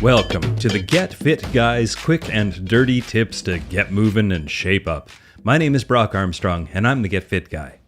Welcome to the Get Fit Guys quick and dirty tips to get moving and shape up. My name is Brock Armstrong, and I'm the Get Fit Guy.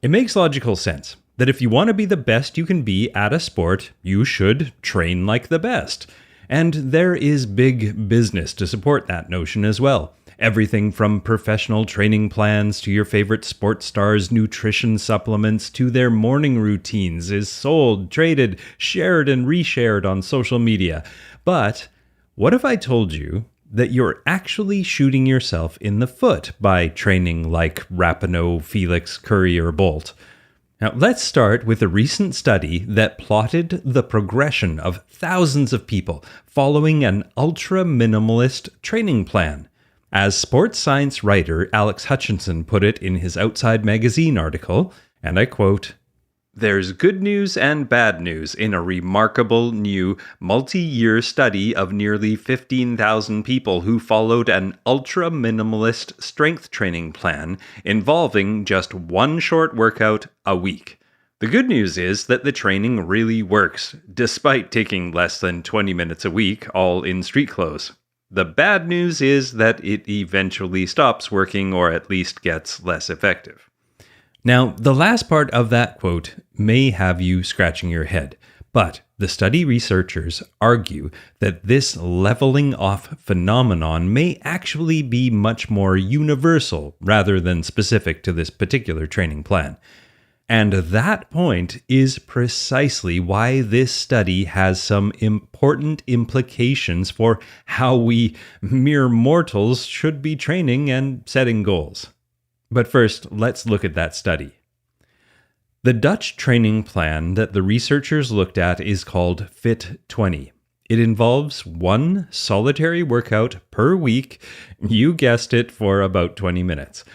It makes logical sense that if you want to be the best you can be at a sport, you should train like the best. And there is big business to support that notion as well. Everything from professional training plans to your favorite sports stars' nutrition supplements to their morning routines is sold, traded, shared, and reshared on social media. But what if I told you that you're actually shooting yourself in the foot by training like Rapinoe, Felix, Curry, or Bolt? Now, let's start with a recent study that plotted the progression of thousands of people following an ultra-minimalist training plan. As sports science writer Alex Hutchinson put it in his Outside Magazine article, and I quote, "There's good news and bad news in a remarkable new multi-year study of nearly 15,000 people who followed an ultra-minimalist strength training plan involving just one short workout a week. The good news is that the training really works, despite taking less than 20 minutes a week, all in street clothes. The bad news is that it eventually stops working or at least gets less effective." Now, the last part of that quote may have you scratching your head, but the study researchers argue that this leveling off phenomenon may actually be much more universal rather than specific to this particular training plan. And that point is precisely why this study has some important implications for how we mere mortals should be training and setting goals. But first, let's look at that study. The Dutch training plan that the researchers looked at is called Fit20. It involves one solitary workout per week, you guessed it, for about 20 minutes.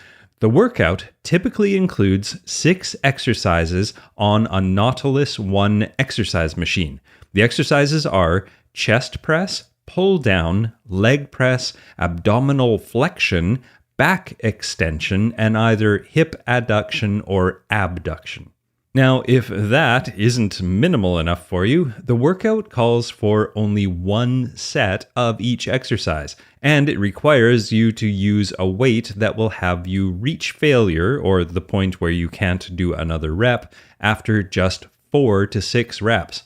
The workout typically includes 6 exercises on a Nautilus One exercise machine. The exercises are chest press, pull down, leg press, abdominal flexion, back extension, and either hip adduction or abduction. Now, if that isn't minimal enough for you, the workout calls for only one set of each exercise, and it requires you to use a weight that will have you reach failure, or the point where you can't do another rep, after just 4 to 6 reps.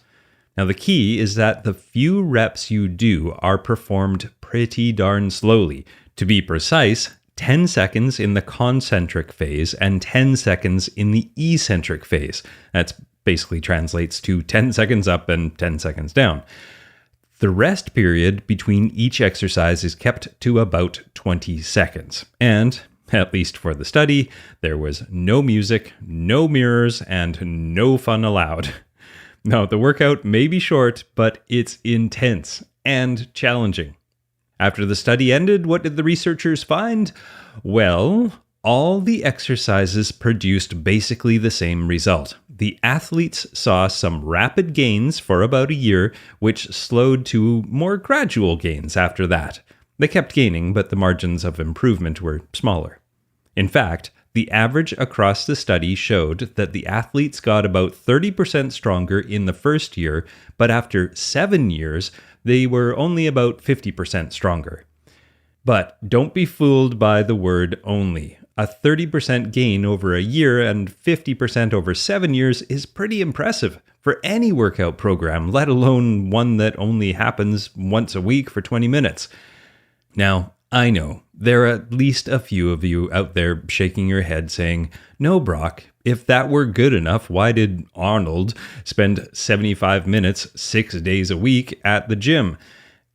Now, the key is that the few reps you do are performed pretty darn slowly. To be precise, 10 seconds in the concentric phase and 10 seconds in the eccentric phase. That basically translates to 10 seconds up and 10 seconds down. The rest period between each exercise is kept to about 20 seconds. And, at least for the study, there was no music, no mirrors, and no fun allowed. Now, the workout may be short, but it's intense and challenging. After the study ended, what did the researchers find? Well, all the exercises produced basically the same result. The athletes saw some rapid gains for about a year, which slowed to more gradual gains after that. They kept gaining, but the margins of improvement were smaller. In fact, the average across the study showed that the athletes got about 30% stronger in the first year, but after 7 years, they were only about 50% stronger. But don't be fooled by the word only. A 30% gain over a year and 50% over 7 years is pretty impressive for any workout program, let alone one that only happens once a week for 20 minutes. Now, I know there are at least a few of you out there shaking your head saying, "No, Brock, if that were good enough, why did Arnold spend 75 minutes 6 days a week at the gym?"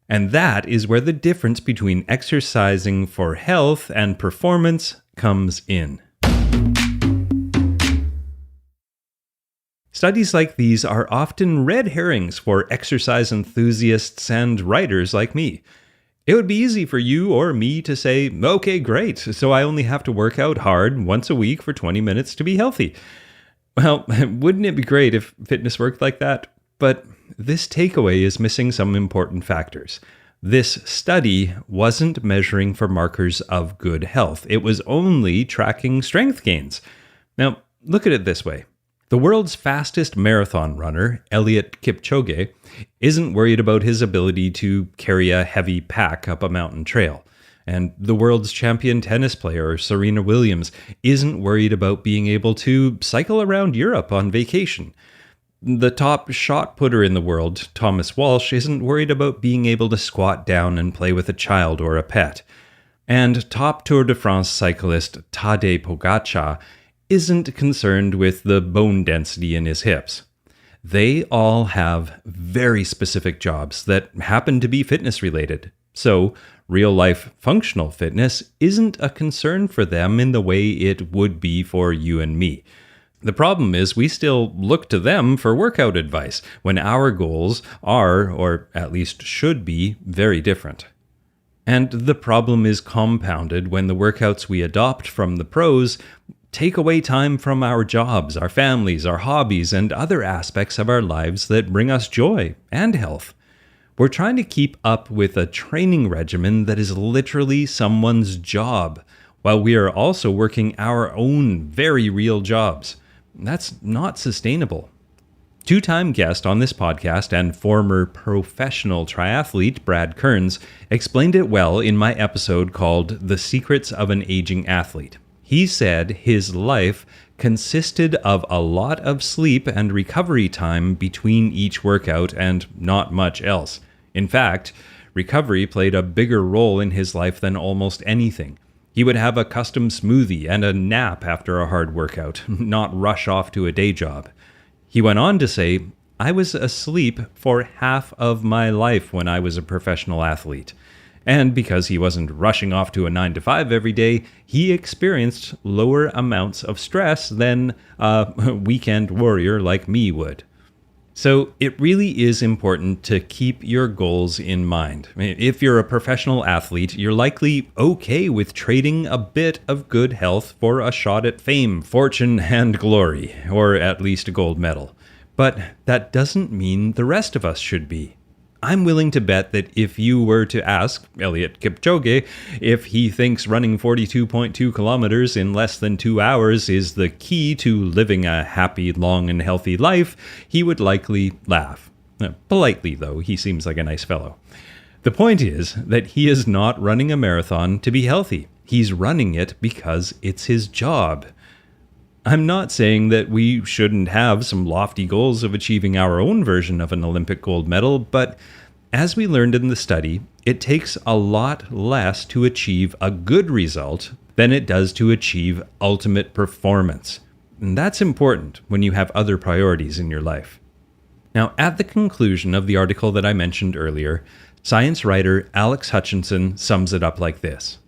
And that is where the difference between exercising for health and performance comes in. Studies like these are often red herrings for exercise enthusiasts and writers like me. It would be easy for you or me to say, "Okay, great, so I only have to work out hard once a week for 20 minutes to be healthy." Well, wouldn't it be great if fitness worked like that? But this takeaway is missing some important factors. This study wasn't measuring for markers of good health. It was only tracking strength gains. Now, look at it this way. The world's fastest marathon runner, Eliud Kipchoge, isn't worried about his ability to carry a heavy pack up a mountain trail. And the world's champion tennis player, Serena Williams, isn't worried about being able to cycle around Europe on vacation. The top shot putter in the world, Thomas Walsh, isn't worried about being able to squat down and play with a child or a pet. And top Tour de France cyclist Tadej Pogačar isn't concerned with the bone density in his hips. They all have very specific jobs that happen to be fitness related. So, real-life functional fitness isn't a concern for them in the way it would be for you and me. The problem is we still look to them for workout advice when our goals are, or at least should be, very different. And the problem is compounded when the workouts we adopt from the pros take away time from our jobs, our families, our hobbies, and other aspects of our lives that bring us joy and health. We're trying to keep up with a training regimen that is literally someone's job, while we are also working our own very real jobs. That's not sustainable. Two-time guest on this podcast and former professional triathlete Brad Kearns explained it well in my episode called The Secrets of an Aging Athlete. He said his life consisted of a lot of sleep and recovery time between each workout and not much else. In fact, recovery played a bigger role in his life than almost anything. He would have a custom smoothie and a nap after a hard workout, not rush off to a day job. He went on to say, "I was asleep for half of my life when I was a professional athlete." And because he wasn't rushing off to a 9-to-5 every day, he experienced lower amounts of stress than a weekend warrior like me would. So it really is important to keep your goals in mind. If you're a professional athlete, you're likely okay with trading a bit of good health for a shot at fame, fortune, and glory, or at least a gold medal. But that doesn't mean the rest of us should be. I'm willing to bet that if you were to ask Eliud Kipchoge if he thinks running 42.2 kilometers in less than 2 hours is the key to living a happy, long, and healthy life, he would likely laugh. Politely, though, he seems like a nice fellow. The point is that he is not running a marathon to be healthy. He's running it because it's his job. I'm not saying that we shouldn't have some lofty goals of achieving our own version of an Olympic gold medal, but as we learned in the study, it takes a lot less to achieve a good result than it does to achieve ultimate performance. And that's important when you have other priorities in your life. Now, at the conclusion of the article that I mentioned earlier, science writer Alex Hutchinson sums it up like this.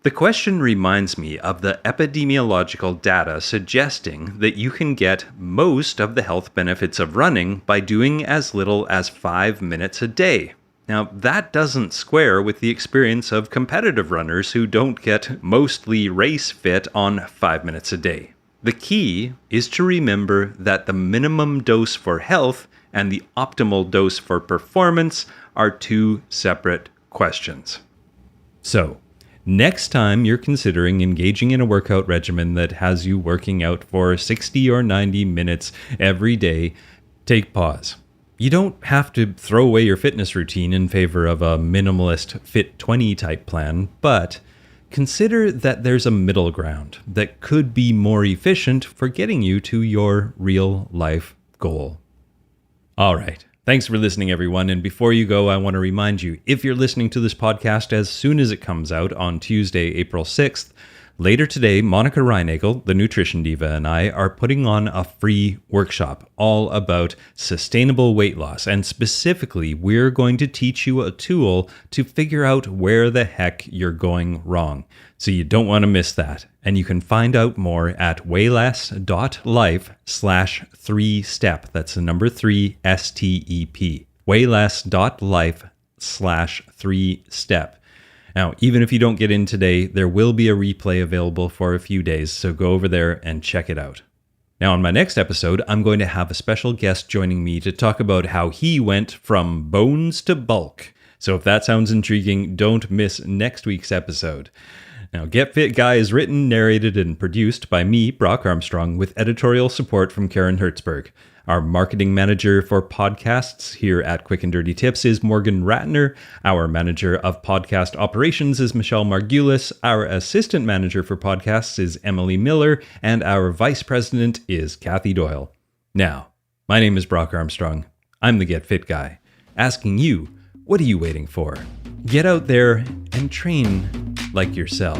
The question reminds me of the epidemiological data suggesting that you can get most of the health benefits of running by doing as little as 5 minutes a day. Now, that doesn't square with the experience of competitive runners who don't get mostly race fit on 5 minutes a day. The key is to remember that the minimum dose for health and the optimal dose for performance are two separate questions. So, next time you're considering engaging in a workout regimen that has you working out for 60 or 90 minutes every day, take pause. You don't have to throw away your fitness routine in favor of a minimalist Fit 20 type plan, but consider that there's a middle ground that could be more efficient for getting you to your real life goal. All right. Thanks for listening, everyone. And before you go, I want to remind you, if you're listening to this podcast as soon as it comes out on Tuesday, April 6th, later today, Monica Reinagel, the nutrition diva, and I are putting on a free workshop all about sustainable weight loss. And specifically, we're going to teach you a tool to figure out where the heck you're going wrong. So you don't want to miss that. And you can find out more at wayless.life/3step. That's the number 3 STEP. wayless.life/3step. Now, even if you don't get in today, there will be a replay available for a few days, so go over there and check it out. Now, on my next episode, I'm going to have a special guest joining me to talk about how he went from bones to bulk. So if that sounds intriguing, don't miss next week's episode. Now, Get Fit Guy is written, narrated, and produced by me, Brock Armstrong, with editorial support from Karen Hertzberg. Our marketing manager for podcasts here at Quick and Dirty Tips is Morgan Ratner. Our manager of podcast operations is Michelle Margulis. Our assistant manager for podcasts is Emily Miller. And our vice president is Kathy Doyle. Now, my name is Brock Armstrong. I'm the Get Fit Guy, asking you, what are you waiting for? Get out there and train like yourself.